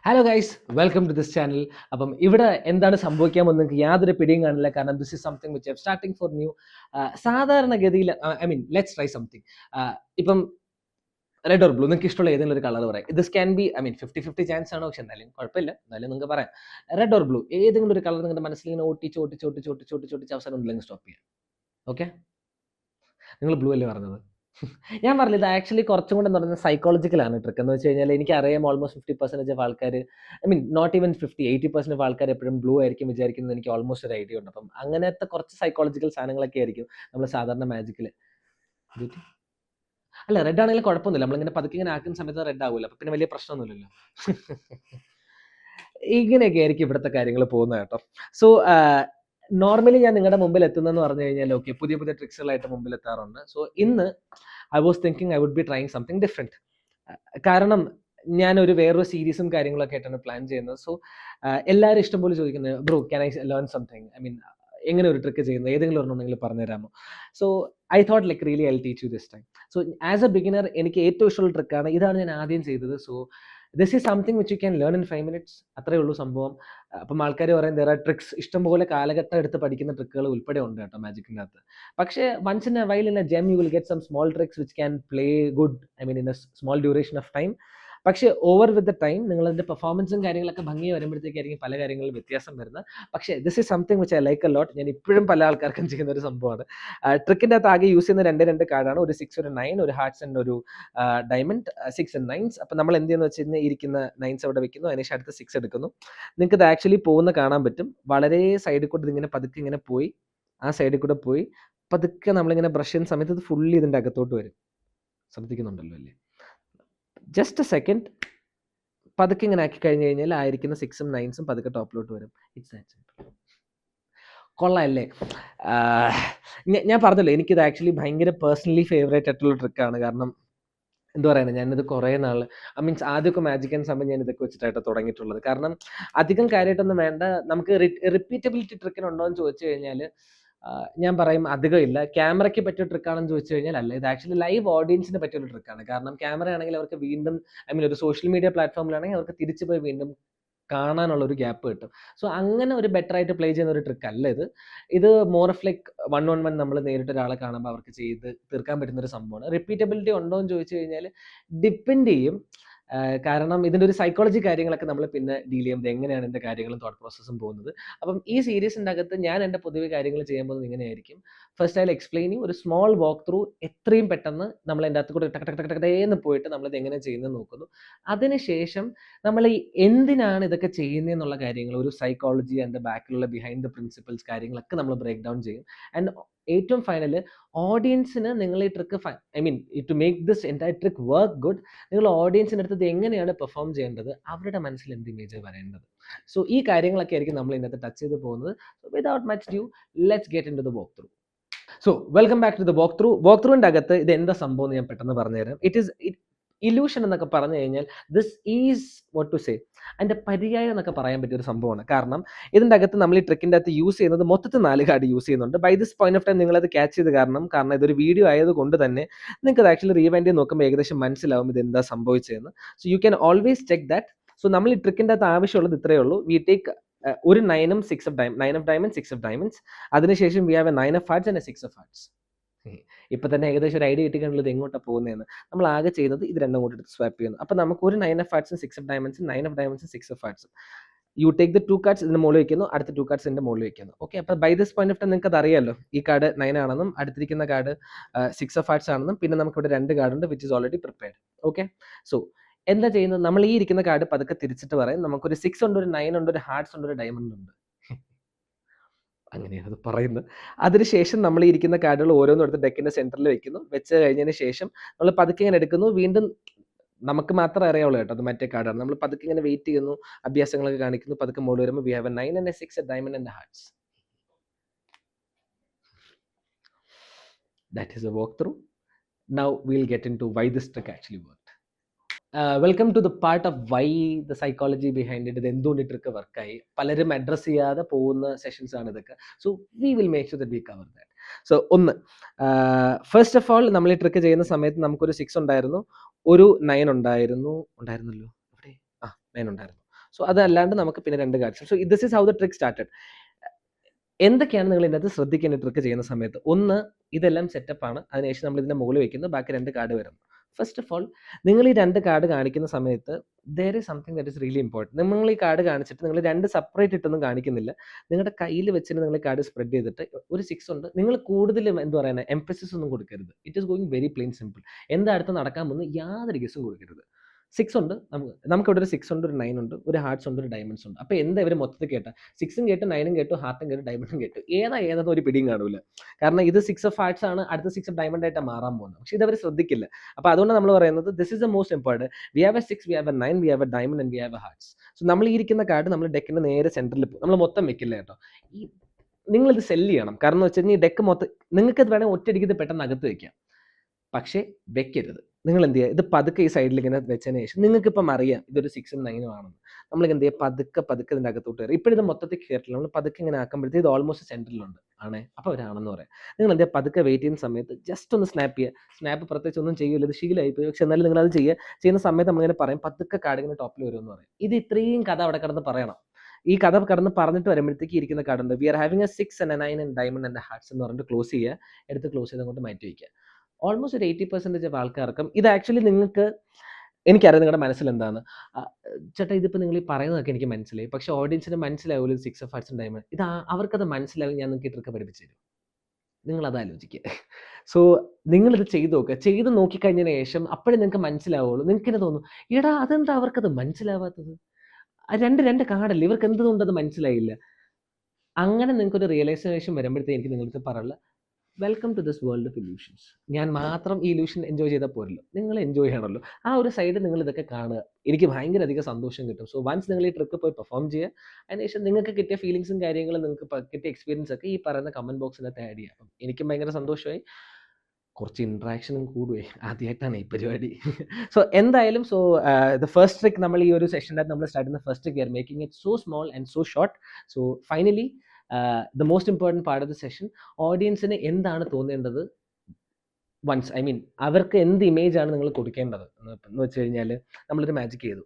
Hello guys, welcome to this channel. അപ്പം ഇവിടെ എന്താണ് സംഭവിക്കാൻ പോകുന്നത് നിങ്ങൾക്ക് യാതൊരു പിടിയും കാണില്ല. കാരണം this is something which I starting for new. സാധാരണഗതിയിൽ ലെറ്റ്സ് ട്രൈ സംതിങ്. ഇപ്പം റെഡ് ഓർ ബ്ലൂ, നിങ്ങൾക്ക് ഇഷ്ടമുള്ള ഏതെങ്കിലും ഒരു കളർ പറയാം. ദിസ് ക്യാൻ ബി 50-50 ചാൻസ് ആണ്, പക്ഷെ എന്തായാലും കുഴപ്പമില്ല. എന്തായാലും നിങ്ങൾക്ക് പറയാം റെഡ് ഓർ ബ്ലൂ, ഏതെങ്കിലും ഒരു കളർ നിങ്ങളുടെ മനസ്സിൽ ഇങ്ങനെ ഓട്ടിച്ച് അവസാനം ഒന്നില്ലെങ്കിൽ സ്റ്റോപ്പ് ചെയ്യാം. ഓക്കെ, നിങ്ങൾ ബ്ലൂ അല്ലേ പറഞ്ഞത്? ഞാൻ പറഞ്ഞില്ല, ഇത് ആക്ച്വലി കുറച്ചും കൂടെ എന്ന് പറഞ്ഞാൽ സൈക്കോളജിക്കലാണ് ട്രിക്ക്. എന്ന് വെച്ച് കഴിഞ്ഞാൽ എനിക്കറിയാം ഓൾമോസ്റ്റ് 50% ഓഫ് ആൾക്കാർ, നോട്ട് ഈവൻ 80% ഓഫ് ആൾക്കാർ എപ്പോഴും ബ്ലൂ ആയിരിക്കും വിചാരിക്കുന്നത്. എനിക്ക് ഓൾമോസ്റ്റ് ഒരു ഐഡിയ ഉണ്ട്. അപ്പം അങ്ങനത്തെ കുറച്ച് സൈക്കോളജിക്കൽ സാധനങ്ങളൊക്കെ ആയിരിക്കും നമ്മൾ സാധാരണ മാജിക്കിൽ. അല്ല, റെഡ് ആണെങ്കിലും കുഴപ്പമൊന്നുമില്ല. നമ്മളിങ്ങനെ പതുക്കെ ഇങ്ങനെ ആക്കുന്ന സമയത്ത് റെഡ് ആവില്ല, അപ്പം പിന്നെ വലിയ പ്രശ്നമൊന്നുമില്ലല്ലോ. ഇങ്ങനെയൊക്കെ ആയിരിക്കും ഇവിടുത്തെ കാര്യങ്ങൾ പോകുന്നത് കേട്ടോ. സോ നോർമലി ഞാൻ നിങ്ങളുടെ മുമ്പിൽ എത്തുന്നതെന്ന് പറഞ്ഞു കഴിഞ്ഞാൽ ഓക്കെ, പുതിയ പുതിയ ട്രിക്സുകളായിട്ട് മുമ്പിൽ എത്താറുണ്ട്. സോ ഇന്ന് I was thinking I would be trying something different. കാരണം ഞാനൊരു വേറൊരു സീരീസും കാര്യങ്ങളൊക്കെ ആയിട്ടാണ് പ്ലാൻ ചെയ്യുന്നത്. സോ എല്ലാവരും ഇഷ്ടംപോലെ ചോദിക്കുന്നത്, bro can I learn something, എങ്ങനെ ഒരു ട്രിക്ക് ചെയ്യുന്നത്, ഏതെങ്കിലും ഒരെണ്ണമെങ്കിൽ പറഞ്ഞു തരാമോ? So I thought like really I teach you this time. So as A beginner എനിക്ക് ഏറ്റവും ഇഷ്ടമുള്ള ട്രിക്കാണ്. ഇതാണ് ഞാൻ ആദ്യം ചെയ്തത്. So this is something which you can learn in 5 minutes. അത്രേ ഉള്ളൂ സംഭവം. അപ്പം ആൾക്കാർ പറയും there are tricks, ഇഷ്ടംപോലെ കാലഘട്ടം എടുത്ത് പഠിക്കുന്ന ട്രിക്കുകൾ ഉൾപ്പെടെ ഉണ്ട് കേട്ടോ മാജിക്കിൻ്റെ അകത്ത്. പക്ഷേ once in a while in a gem you will get some small tricks which can play good in a small duration of time. പക്ഷേ ഓവർ വിത്ത് ദ ടൈം നിങ്ങളതിൻ്റെ പെർഫോമൻസും കാര്യങ്ങളൊക്കെ ഭംഗി വരുമ്പോഴത്തേക്കായിരിക്കും പല കാര്യങ്ങളിൽ വ്യത്യാസം വരുന്നത്. പക്ഷേ this is something which I like a lot. ഞാൻ ഇപ്പോഴും പല ആൾക്കാർക്കും ചെയ്യുന്ന ഒരു സംഭവമാണ്. ട്രിക്കിൻ്റെ അകത്ത് ആകെ യൂസ് ചെയ്യുന്ന രണ്ട് കാർഡാണ്, ഒരു 6 ഒരു 9, ഒരു ഹാർട്സ് ആൻഡ് ഒരു ഡയമണ്ട്. 6 and 9s. അപ്പം നമ്മൾ എന്ത് ചെയ്യുന്നത് വെച്ച് കഴിഞ്ഞാൽ ഇരിക്കുന്ന 9s അവിടെ വെക്കുന്നു, അതിനുശേഷം അടുത്ത 6 എടുക്കുന്നു. നിങ്ങൾക്ക് ഇത് ആക്ച്വലി പോകുന്ന കാണാൻ പറ്റും. വളരെ സൈഡിൽ കൂടെ ഇതിങ്ങനെ പതുക്കെ ഇങ്ങനെ പോയി, ആ സൈഡിൽ കൂടെ പോയി പതുക്കെ നമ്മളിങ്ങനെ ബ്രഷ് ചെയ്യുന്ന സമയത്ത് ഇത് ഫുള്ളി ഇതിൻ്റെ അകത്തോട്ട് വരും. ശ്രദ്ധിക്കുന്നുണ്ടല്ലോ അല്ലേ? ജസ്റ്റ് എ സെക്കൻഡ്, പതുക്കെ ഇങ്ങനെ ആക്കി കഴിഞ്ഞ് കഴിഞ്ഞാൽ ആയിരിക്കുന്ന 6ഉം 9സും പതുക്കെ ടോപ്പിലോട്ട് വരും. It's that simple. കൊള്ളാമല്ലേ? ഞാൻ പറഞ്ഞല്ലോ, എനിക്കിത് ആക്ച്വലി ഭയങ്കര പേഴ്സണലി ഫേവറേറ്റ് ആയിട്ടുള്ള ട്രിക്കാണ്. കാരണം എന്താ പറയുക, ഞാനിത് കുറേ നാൾ ആദ്യമൊക്കെ മാജിക് ആൻഡ് സമയം ഞാൻ ഇതൊക്കെ വെച്ചിട്ടായിട്ട് തുടങ്ങിയിട്ടുള്ളത്. കാരണം അധികം കാര്യമായിട്ടൊന്നും വേണ്ട. നമുക്ക് റിപ്പീറ്റബിലിറ്റി ട്രിക്കിനുണ്ടോ എന്ന് ചോദിച്ചു കഴിഞ്ഞാൽ ഞാൻ പറയും അധികം ഇല്ല. ക്യാമറയ്ക്ക് പറ്റിയ ട്രിക്കാണെന്ന് ചോദിച്ചു കഴിഞ്ഞാൽ അല്ല. ഇത് ആക്ച്വലി ലൈവ് ഓഡിയൻസിന് പറ്റിയൊരു ട്രിക്കാണ്. കാരണം ക്യാമറ ആണെങ്കിൽ അവർക്ക് വീണ്ടും ഒരു സോഷ്യൽ മീഡിയ പ്ലാറ്റ്ഫോമിലാണെങ്കിൽ അവർക്ക് തിരിച്ചു പോയി വീണ്ടും കാണാനുള്ള ഒരു ഗ്യാപ്പ് കിട്ടും. സോ അങ്ങനെ ഒരു ബെറ്റർ ആയിട്ട് പ്ലേ ചെയ്യുന്ന ഒരു ട്രിക്ക് അല്ല ഇത്. ഇത് മോർ ഓഫ് ലൈക്ക് 1-on-1 നമ്മൾ നേരിട്ട് ഒരാളെ കാണുമ്പോൾ അവർക്ക് ചെയ്ത് തീർക്കാൻ പറ്റുന്ന ഒരു സംഭവമാണ്. റിപ്പീറ്റബിലിറ്റി ഉണ്ടോ എന്ന് ചോദിച്ചു കഴിഞ്ഞാൽ ഡിപ്പെൻഡ് ചെയ്യും. കാരണം ഇതിൻ്റെ ഒരു സൈക്കോളജി കാര്യങ്ങളൊക്കെ നമ്മൾ പിന്നെ ഡീൽ ചെയ്യുമ്പോൾ എങ്ങനെയാണ് എൻ്റെ കാര്യങ്ങളും തോട്ട് പ്രോസസ്സും പോകുന്നത്. അപ്പം ഈ സീരീസിൻ്റെ അകത്ത് ഞാൻ എൻ്റെ പൊതുവെ കാര്യങ്ങൾ ചെയ്യാൻ പോകുന്നത് ഇങ്ങനെയായിരിക്കും. ഫസ്റ്റ് ഐ എക്സ്പ്ലെയിൻ യു ഒരു സ്മോൾ വാക്ക് ത്രൂ. എത്രയും പെട്ടെന്ന് നമ്മൾ എൻ്റെ അകത്ത് കൂടെ ടകടേന്ന് പോയിട്ട് നമ്മളിത് എങ്ങനെ ചെയ്യുന്നത് നോക്കുന്നു. അതിനുശേഷം നമ്മൾ ഈ എന്തിനാണ് ഇതൊക്കെ ചെയ്യുന്നതെന്നുള്ള കാര്യങ്ങൾ, ഒരു സൈക്കോളജി അതിൻ്റെ ബാക്കിലുള്ള ബിഹൈൻഡ് ദ പ്രിൻസിപ്പിൾസ് കാര്യങ്ങളൊക്കെ നമ്മൾ ബ്രേക്ക് ഡൗൺ ചെയ്യും. ആൻഡ് ഏറ്റവും ഫൈനൽ ഓഡിയൻസിന് നിങ്ങൾ ഈ trick to make this entire trick work good, നിങ്ങൾ ഓഡിയൻസിൻ്റെ അടുത്ത് ഇത് എങ്ങനെയാണ് പെർഫോം ചെയ്യേണ്ടത്, അവരുടെ മനസ്സിൽ എന്ത് ഇമേജ് വരേണ്ടത്. സോ ഈ കാര്യങ്ങളൊക്കെ ആയിരിക്കും നമ്മൾ ഇതിനകത്ത് ടച്ച് ചെയ്ത് പോകുന്നത്. So without much due, let's get into the walk through. So welcome back to the walk through. Walk ത്രൂവിൻ്റെ അകത്ത് ഇത് എന്താ സംഭവം എന്ന് ഞാൻ പെട്ടെന്ന് പറഞ്ഞുതരാം. ഇല്യൂഷൻ എന്നൊക്കെ പറഞ്ഞു കഴിഞ്ഞാൽ this is what to say, അതിൻ്റെ പര്യായം എന്നൊക്കെ പറയാൻ പറ്റിയ ഒരു സംഭവമാണ്. കാരണം ഇതിൻ്റെ അകത്ത് നമ്മൾ ഈ ട്രിക്കിൻ്റെ അകത്ത് യൂസ് ചെയ്യുന്നത് മൊത്തത്തിൽ 4 കാർഡ് യൂസ് ചെയ്യുന്നുണ്ട്. By this point of time നിങ്ങളത് ക്യാച്ച് ചെയ്ത് കാരണം ഇതൊരു വീഡിയോ ആയതുകൊണ്ട് തന്നെ നിങ്ങൾക്ക് അത് ആക്ച്വലി റീവൈൻഡ് ചെയ്ത് നോക്കുമ്പോൾ ഏകദേശം മനസ്സിലാവും ഇത് എന്താ സംഭവിച്ചതെന്ന്. So you can always check that. So നമ്മൾ ഈ ട്രിക്കിൻ്റെ അകത്ത് ആവശ്യമുള്ളത് ഇത്രയേ ഉള്ളൂ. വി ടേക്ക് ഒരു 9 ഉം 6 of diamonds, 9 of diamonds, 6 of diamonds. അതിനുശേഷം V have a 9 of hearts and a 6 of hearts. ഇപ്പം തന്നെ ഏകദേശം ഒരു ഐഡിയ കിട്ടിക്കാണുള്ളത് എങ്ങോട്ടാണ് പോകുന്നതെന്ന്. നമ്മൾ ആകെ ചെയ്യുന്നത് ഇത് രണ്ടും കൂടി എടുത്ത് സ്വാപ്പ് ചെയ്യുന്നു. അപ്പം നമുക്ക് ഒരു 9 of hearts, 6 of diamonds, 9 of diamonds, 6 of hearts. You take the 2 cards ഇതിൻ്റെ മുകളിൽ വയ്ക്കുന്നു, അടുത്ത 2 cards ഇതിൻ്റെ മുകളിൽ വയ്ക്കുന്നു. ഓക്കെ, അപ്പോൾ by this point of time നിങ്ങൾക്ക് അത് അറിയാമല്ലോ, ഈ കാർഡ് 9 ആണെന്നും അടുത്തിരിക്കുന്ന കാർഡ് 6 of hearts ആണെന്നും പിന്നെ നമുക്കിവിടെ 2 കാർഡുണ്ട് which is already prepared. Okay, so എന്താ ചെയ്യുന്നത്, നമ്മൾ ഈ ഇരിക്കുന്ന കാർഡ് പതുക്കെ തിരിച്ചിട്ട് പറയും നമുക്കൊരു 6 ഉണ്ട്, ഒരു 9 ഉണ്ട്, ഒരു ഹാർട്സ് ഉണ്ട്, ഒരു ഡയമണ്ട് ഉണ്ട്. അങ്ങനെയാണ് അത് പറയുന്നത്. അതിനുശേഷം നമ്മൾ ഈ ഇരിക്കുന്ന കാർഡുകൾ ഓരോന്നും എടുത്ത് ഡെക്കിന്റെ സെന്ററിൽ വെക്കുന്നു. വെച്ച് കഴിഞ്ഞതിന് ശേഷം നമ്മൾ പതുക്കെ ഇങ്ങനെ എടുക്കുന്നു. വീണ്ടും നമുക്ക് മാത്രമേ അറിയാവുള്ളൂ കേട്ടോ, അത് മറ്റേ കാർഡാണ്. നമ്മൾ പതുക്കെ ഇങ്ങനെ വെയിറ്റ് ചെയ്യുന്നു, അഭ്യാസങ്ങളൊക്കെ കാണിക്കുന്നു. പതുക്കെ മോഡ് വരുമ്പോൾ V have a 9 and a 6, a diamond and a hearts. That is a walkthrough. Now we'll get into why this trick actually worked. Welcome to the part of why the psychology behind it. ഇത് എന്തുകൊണ്ട് ഈ trick വർക്കായി പലരും address ചെയ്യാതെ പോകുന്ന sessions ആണ് ഇതൊക്കെ. So we will make sure that we cover that. So first of all നമ്മൾ ഈ ട്രിക്ക് ചെയ്യുന്ന സമയത്ത് നമുക്കൊരു 6 ഉണ്ടായിരുന്നു, ഒരു 9 ഉണ്ടായിരുന്നല്ലോ, ഇവിടെ 9 ഉണ്ടായിരുന്നു. സോ അതല്ലാണ്ട് നമുക്ക് പിന്നെ 2 cards. So this is how the trick started. എന്തൊക്കെയാണ് നിങ്ങൾ ഇതിനകത്ത് ശ്രദ്ധിക്കേണ്ട ട്രിക്ക് ചെയ്യുന്ന സമയത്ത്? ഒന്ന്, ഇതെല്ലാം സെറ്റപ്പാണ്. അതിനുശേഷം നമ്മൾ ഇതിന്റെ മുകളിൽ വെക്കുന്നു. ബാക്കി 2 കാർഡ് വരുന്നു. ഫസ്റ്റ് ഓഫ് ഓൾ, നിങ്ങൾ ഈ 2 കാർഡ് കാണിക്കുന്ന സമയത്ത് there is something that is really important. നിങ്ങൾ ഈ കാർഡ് കാണിച്ചിട്ട് നിങ്ങൾ 2 സെപ്പറേറ്റ് ഇട്ടൊന്നും കാണിക്കുന്നില്ല. നിങ്ങളുടെ കയ്യിൽ വെച്ചിട്ട് നിങ്ങൾ ഈ കാർഡ് സ്പ്രെഡ് ചെയ്തിട്ട് ഒരു 6 ഉണ്ട്. നിങ്ങൾ കൂടുതലും എന്താ പറയുന്നത്, എംഫസിസ് ഒന്നും കൊടുക്കരുത്. It is going very plain simple. എന്താ അടുത്ത് നടക്കാൻ പോകുന്നത് യാതൊരു ഗസ്സും കൊടുക്കരുത്. 6 ഉണ്ട്. നമുക്കിവിടെ ഒരു 6 ഉണ്ട്, ഒരു 9 ഉണ്ട്, ഒരു ഹാർട്ട്സ് ഉണ്ട്, ഒരു ഡയമണ്ട്സ് ഉണ്ട്. അപ്പോൾ എന്താ ഇവർ മൊത്തത്തിൽ കേട്ട 6ഉം കേട്ടു, 9ഉം കേട്ടു, ഹാർട്ടും കേട്ടു, ഡയമണ്ടും കേട്ടു. ഏതാണെന്ന് ഒരു പിടിയും കാണൂല. കാരണം ഇത് 6 ഓഫ് ഹാർട്ട്സ് ആണ്, അടുത്ത 6 ഓഫ് ഡയമണ്ട് ആയിട്ടാണ് മാറാൻ പോകുന്നത്. പക്ഷേ ഇതവർ ശ്രദ്ധിക്കില്ല. അപ്പോൾ അതുകൊണ്ട് നമ്മൾ പറയുന്നത് this is the most important. We have a 6, we have a 9, we have a diamond and we have a hearts. So നമ്മൾ ഈ ഇരിക്കുന്ന കാർഡ് നമ്മൾ ഡെക്കിന്റെ നേരെ സെന്ററിൽ പോകും. നമ്മൾ മൊത്തം വെക്കില്ല കേട്ടോ. ഈ നിങ്ങളിത് സെല്ല് ചെയ്യണം. കാരണം എന്ന് വെച്ച് കഴിഞ്ഞാൽ ഈ ഡെക്ക് മൊത്തം നിങ്ങൾക്കത് വേണമെങ്കിൽ ഒറ്റയടിക്ക് ഇത് പെട്ടെന്ന് അകത്ത് വെക്കാം. പക്ഷേ വെക്കരുത്. നിങ്ങൾ എന്ത് ചെയ്യുക, ഇത് പതുക്കെ ഈ സൈഡിൽ ഇങ്ങനെ വെച്ചതിന് ശേഷം നിങ്ങൾക്കിപ്പം അറിയാം ഇതൊരു 6ഉം 9ഉം ആണെന്ന്. നമ്മൾ എന്ത് ചെയ്യുക, പതുക്കെ ഇതിൻ്റെ അകത്തോട്ട് കയറി. ഇപ്പോഴിത് മൊത്തത്തിൽ കയറില്ല. നമ്മൾ പതുക്കെ ഇങ്ങനെ ആക്കുമ്പോഴത്തേക്ക് ഇത് ഓൾമോസ്റ്റ് സെൻറ്ററിലുണ്ട് ആണേ. അപ്പോൾ അവരാണെന്ന് പറയാം. നിങ്ങൾ എന്ത് ചെയ്യുക, പതുക്കെ വെയിറ്റ് ചെയ്യുന്ന സമയത്ത് ജസ്റ്റ് ഒന്ന് സ്നാപ്പ് ചെയ്യുക. സ്നാപ്പ് പ്രത്യേകിച്ച് ഒന്നും ചെയ്യില്ല, ഇത് ശീലമായിപ്പോയി. പക്ഷെ എന്നാലും നിങ്ങളത് ചെയ്യുന്ന സമയത്ത് നമ്മളിങ്ങനെ പറയും പതുക്കെ കാർഡ് ഇങ്ങനെ ടോപ്പിൽ വരുമെന്ന് പറയും. ഇത് ഇത്രയും കഥ അവിടെ കിടന്ന് പറയണം. ഈ കഥ കടന്ന് പറഞ്ഞിട്ട് വരുമ്പോഴത്തേക്ക് ഇരിക്കുന്ന കാർഡുണ്ട്, we are having a 6 and a 9 and diamond and hearts എന്ന് പറഞ്ഞിട്ട് ക്ലോസ് ചെയ്യുക. എടുത്ത് ക്ലോസ് ചെയ്ത് അങ്ങോട്ട് മാറ്റി വയ്ക്കുക. ഓൾമോസ്റ്റ് ഒരു 80% ഓഫ് ആൾക്കാർക്കും ഇത് ആക്ച്വലി നിങ്ങൾക്ക്, എനിക്കറിയാം നിങ്ങളുടെ മനസ്സിൽ എന്താണ്, ചേട്ടാ ഇതിപ്പോൾ നിങ്ങൾ ഈ പറയുന്നതൊക്കെ എനിക്ക് മനസ്സിലായി, പക്ഷേ ഓഡിയൻസിന് മനസ്സിലാവില്ല 6 ഓഫ് ഹാർട്ട്സ് ഡയമണ്ട്. ഇത് അവർക്കത് മനസ്സിലാവും. ഞാൻ നിങ്ങൾക്ക് ഈ ട്രിക്ക് പഠിപ്പിച്ചു തരും. നിങ്ങളത് ആലോചിക്കുക. സോ നിങ്ങളിത് ചെയ്ത് നോക്കുക. ചെയ്ത് നോക്കിക്കഴിഞ്ഞതിന് ശേഷം അപ്പോഴേ നിങ്ങൾക്ക് മനസ്സിലാവുള്ളൂ. നിങ്ങൾക്ക് തന്നെ തോന്നും, എടാ അതെന്താ അവർക്കത് മനസ്സിലാവാത്തത്, രണ്ട് കാർഡല്ലേ, ഇവർക്ക് എന്തുകൊണ്ട് അത് മനസ്സിലായില്ല. അങ്ങനെ നിങ്ങൾക്കൊരു റിയലൈസേഷൻ വരുമ്പോഴത്തേക്ക് എനിക്ക് നിങ്ങളുടെ അടുത്ത് പറയാനുള്ള, welcome to this world of illusions. ഞാൻ മാത്രം ഈ ഇല്യൂഷൻ എൻജോയ് ചെയ്താൽ പോരല്ലോ, നിങ്ങൾ എൻജോയ് ചെയ്യണമല്ലോ. ആ ഒരു സൈഡ് നിങ്ങൾ ഇതൊക്കെ കാണുക. എനിക്ക് ഭയങ്കര അധികം സന്തോഷം കിട്ടും. സോ വൺസ് നിങ്ങൾ ഈ ട്രിക്ക് പോയി പെർഫോം ചെയ്യുക, അതിനുശേഷം നിങ്ങൾക്ക് കിട്ടിയ ഫീലിങ്സും കാര്യങ്ങളും, നിങ്ങൾക്ക് കിട്ടിയ എക്സ്പീരിയൻസ് ഒക്കെ ഈ പറയുന്ന കമന്റ് ബോക്സിനകത്ത് ആഡ് ചെയ്യുക. അപ്പം എനിക്കും ഭയങ്കര സന്തോഷമായി, കുറച്ച് ഇൻട്രാക്ഷനും കൂടുകയെ. ആദ്യമായിട്ടാണ് ഈ പരിപാടി. സോ എന്തായാലും ദ ഫസ്റ്റ് ട്രിക്ക് നമ്മൾ ഈ ഒരു സെഷൻ്റെ നമ്മൾ സ്റ്റാർട്ട് ചെയ്യുന്ന first trick, making it so small and so short. So finally the most important part of the session, ഓഡിയൻസിന് എന്താണ് തോന്നേണ്ടത്, വൺസ് അവർക്ക് എന്ത് ഇമേജ് ആണ് നിങ്ങൾ കൊടുക്കേണ്ടത് എന്ന് വെച്ച് കഴിഞ്ഞാൽ, നമ്മളൊരു മാജിക് ചെയ്തു.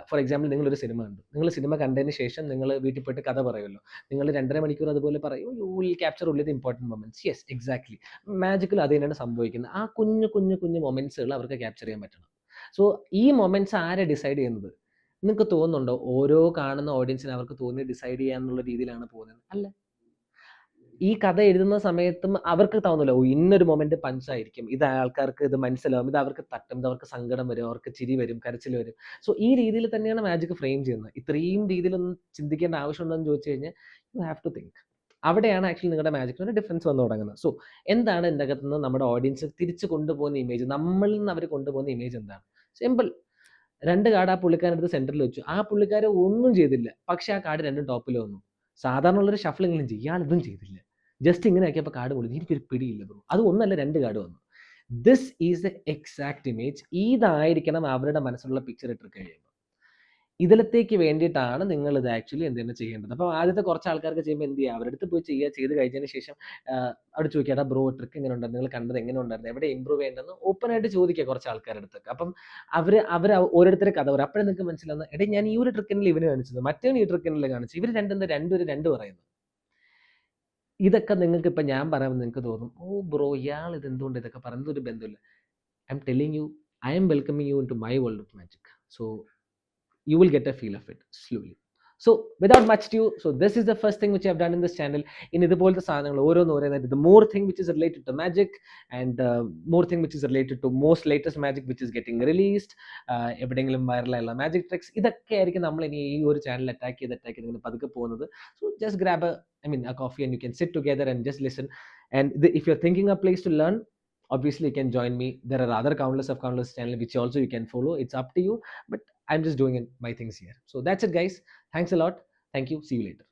ഫോർ എക്സാമ്പിൾ, നിങ്ങളൊരു സിനിമ കണ്ടു. നിങ്ങൾ സിനിമ കണ്ടതിന് ശേഷം നിങ്ങൾ വീട്ടിൽ പോയിട്ട് കഥ പറയുമല്ലോ. നിങ്ങൾ 2.5 മണിക്കൂർ അതുപോലെ പറയും, you will capture only the important moments. Yes, exactly. മാജിക്കിൽ അത് തന്നെയാണ് സംഭവിക്കുന്നത്. ആ കുഞ്ഞു മൊമെന്റ്സുകൾ അവർക്ക് ക്യാപ്ചർ ചെയ്യാൻ പറ്റണം. സോ ഈ മൊമെന്റ്സ് ആരെ ഡിസൈഡ് ചെയ്യുന്നത്? നിങ്ങൾക്ക് തോന്നുന്നുണ്ടോ ഓരോ കാണുന്ന ഓഡിയൻസിന് അവർക്ക് തോന്നി ഡിസൈഡ് ചെയ്യാന്നുള്ള രീതിയിലാണ് പോകുന്നത്? അല്ല. ഈ കഥ എഴുതുന്ന സമയത്തും അവർക്ക് തോന്നില്ല, ഓ ഇന്നൊരു മൊമെന്റ് പഞ്ചായിരിക്കും, ഇത് ആൾക്കാർക്ക് ഇത് മനസ്സിലാവും, ഇത് അവർക്ക് തട്ടും, ഇത് അവർക്ക് സങ്കടം വരും, അവർക്ക് ചിരി വരും, കരച്ചിൽ വരും. സോ ഈ രീതിയിൽ തന്നെയാണ് മാജിക് ഫ്രെയിം ചെയ്യുന്നത്. ഇത്രയും രീതിയിലൊന്നും ചിന്തിക്കേണ്ട ആവശ്യമുണ്ടോ എന്ന് ചോദിച്ചു കഴിഞ്ഞാൽ, യു ഹാവ് ടു തിങ്ക്. അവിടെയാണ് ആക്ച്വലി നിങ്ങളുടെ മാജിക്കിന് ഡിഫറൻസ് വന്നു തുടങ്ങുന്നത്. സോ എന്താണ് എൻ്റെ അകത്ത് നിന്ന് നമ്മുടെ ഓഡിയൻസ് തിരിച്ചു കൊണ്ടുപോകുന്ന ഇമേജ്, നമ്മളിൽ നിന്ന് അവർ കൊണ്ടുപോകുന്ന ഇമേജ് എന്താണ്? സിമ്പിൾ. 2 കാർഡ് ആ പുള്ളിക്കാരെടുത്ത് സെന്ററിൽ വെച്ചു. ആ പുള്ളിക്കാരെ ഒന്നും ചെയ്തില്ല, പക്ഷെ ആ കാർഡ് രണ്ടും ടോപ്പിൽ വന്നു. സാധാരണ ഉള്ളൊരു ഷഫിളെങ്കിലും ചെയ്യും, ഇയാളിതും ചെയ്തില്ല. ജസ്റ്റ് ഇങ്ങനെ ആക്കിയപ്പോൾ കാർഡ് പൊളിഞ്ഞു. എനിക്കൊരു പിടിയില്ല ബ്രോ. അത് ഒന്നല്ല, 2 കാർഡ് വന്നു. This is the exact image. ഇതായിരിക്കണം അവരുടെ മനസ്സിലുള്ള പിക്ചർ ഇട്ട് കഴിയുമ്പോൾ. ഇതിലത്തേക്ക് വേണ്ടിയിട്ടാണ് നിങ്ങൾ ഇത് ആക്ച്വലി എന്തെങ്കിലും ചെയ്യേണ്ടത്. അപ്പോൾ ആദ്യത്തെ കുറച്ച് ആൾക്കാർക്ക് ചെയ്യുമ്പോൾ എന്ത് ചെയ്യുക, അവരുടെ അടുത്ത് പോയി ചെയ്ത് കഴിഞ്ഞതിന് ശേഷം അവിടെ ചോദിക്കുക, ബ്രോ ട്രിക്ക് എങ്ങനെ ഉണ്ടായിരുന്നു, നിങ്ങൾ കണ്ടത് എങ്ങനെ ഉണ്ടായിരുന്നു, എവിടെ ഇമ്പ്രൂവ് ചെയ്യേണ്ടതെന്ന് ഓപ്പൺ ആയിട്ട് ചോദിക്കുക കുറച്ച് ആൾക്കാരുടെ അടുത്തൊക്കെ. അപ്പം അവർ ഓരോരുത്തരെ കഥ പറയും. അപ്പോഴേ നിങ്ങൾക്ക് മനസ്സിലാവുന്ന, എടേ ഞാൻ ഈ ഒരു ട്രിക്കിനിൽ ഇവന് കാണിച്ചത്, മറ്റേ ഈ ട്രിക്കിനിൽ കാണിച്ചു, ഇവർ രണ്ട് പറയുന്നു. ഇതൊക്കെ നിങ്ങൾക്ക് ഇപ്പം ഞാൻ പറയുമ്പോൾ നിങ്ങൾക്ക് തോന്നും, ഓ ബ്രോ ഇയാൾ ഇത് എന്തുകൊണ്ട് ഇതൊക്കെ പറയുന്നത്, ഒരു ബന്ധമില്ല. I am telling you, I am welcoming you in to my world of magic. So you will get a feel of it slowly. So without much ado, so this is the first thing which I have done in this channel. In ഇതുപോലത്തെ സാധനങ്ങൾ ഓരോന്നോരോന്നായിട്ട്, the more thing which is related to magic and more thing which is related to most latest magic which is getting released, എവിടെയെങ്കിലും വൈറലായുള്ള magic tricks, ഇതൊക്കെ ആയിരിക്കും നമ്മൾ ഇനി ഈ ഒരു ചാനൽ അറ്റാക്ക് ചെയ്ത് ഇങ്ങനെ പതുക്കെ പോകുന്നത്. So just grab a coffee and you can sit together and just listen. And if you're thinking a place to learn, obviously you can join me. There are other countless channel which also you can follow. It's up to you, but I'm just doing my things here. So that's it guys. Thanks a lot. Thank you. See you later.